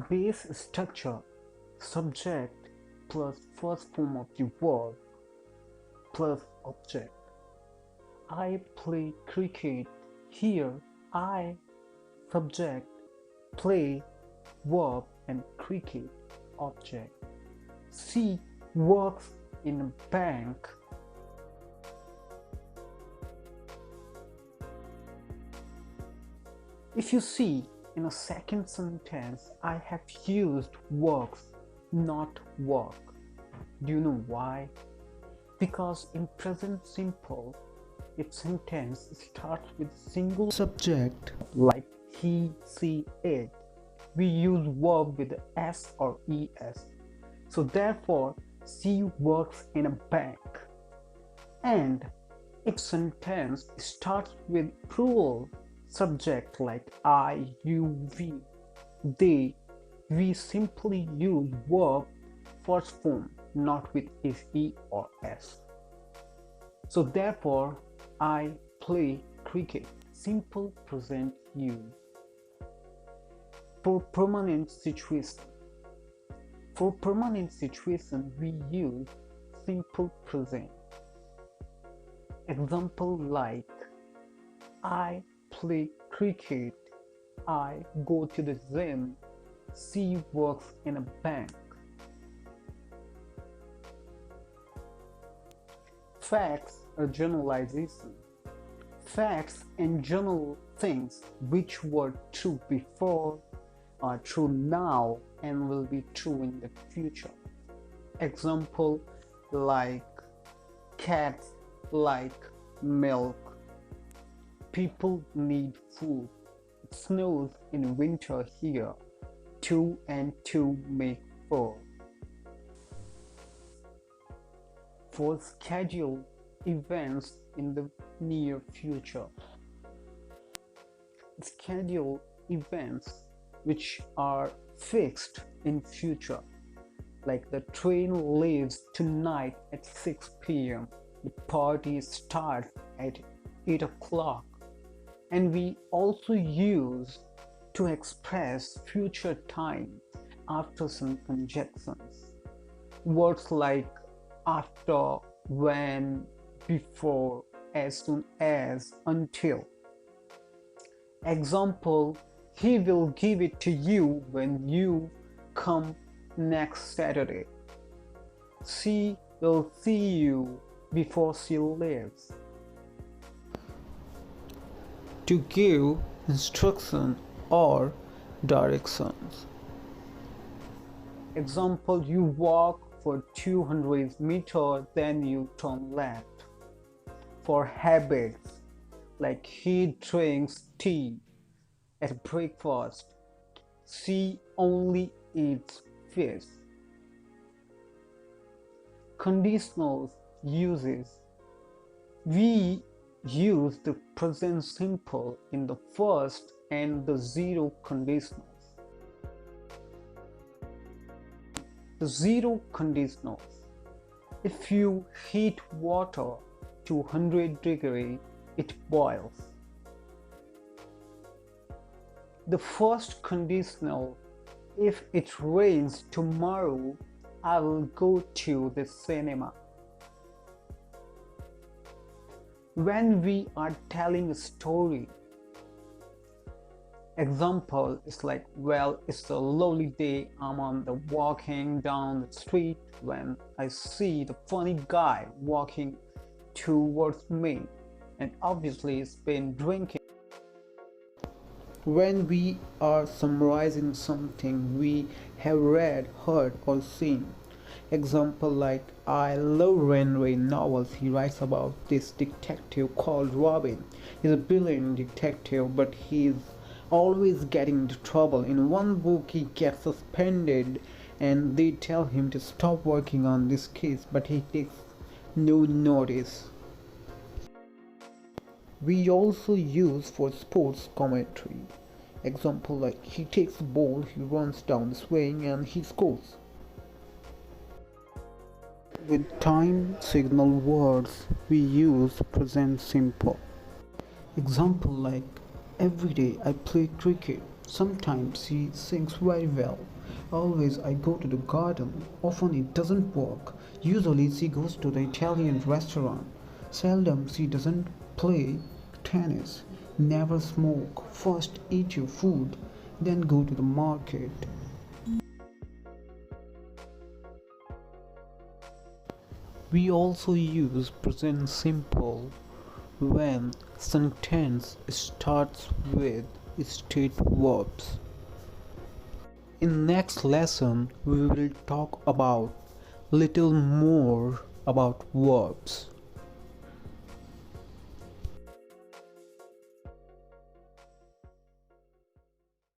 Base structure: subject plus first form of the verb plus object. I play cricket. Here, I subject, play verb and cricket object. C works in a bank. If you see in a second sentence, I have used works, not work. Do you know why? Because in present simple, if sentence starts with single subject like he, she, it, we use verb with s or es. So therefore, she works in a bank. And if sentence starts with plural subject like I, you, we, they, we simply use verb first form, not with e or s. So therefore, I play cricket. Simple present use. For permanent situation. For permanent situation, we use simple present. Example like I play cricket, I go to the gym, she works in a bank. Facts are generalization. Facts and general things which were true before are true now and will be true in the future. Example like cats like milk. People need food. It snows in winter here. 2 and 2 make 4. For scheduled events in the near future. Scheduled events which are fixed in future, like the train leaves tonight at 6 p.m. The party starts at 8 o'clock. And we also use to express future time after some conjunctions. Words like after, when, before, as soon as, until. Example, he will give it to you when you come next Saturday. She will see you before she leaves. To give instruction or directions. Example, you walk for 200 meters, then you turn left. For habits, like he drinks tea at breakfast, she only eats fish. Conditional uses. We use the present simple in the first and the zero conditionals. The zero conditionals. If you heat water to 100 degrees, it boils. The first conditional, if it rains tomorrow, I will go to the cinema. When we are telling a story, example is like, well, it's a lovely day, I'm on the walking down the street when I see the funny guy walking towards me, and obviously he's been drinking. When we are summarizing something we have read, heard or seen, example like, I love Ren Rain novels. He writes about this detective called Robin. He's a brilliant detective, but he's always getting into trouble. In one book he gets suspended and they tell him to stop working on this case, but he takes no notice. We also use for sports commentary. Example like, he takes the ball, he runs down the swing and he scores. With time signal words, we use present simple. Example like, every day I play cricket. Sometimes she sings very well. Always I go to the garden. Often it doesn't work. Usually she goes to the Italian restaurant. Seldom she doesn't play tennis. Never smoke. First eat your food, then go to the market. We also use present simple when sentence starts with state verbs. In next lesson we will talk about little more about verbs.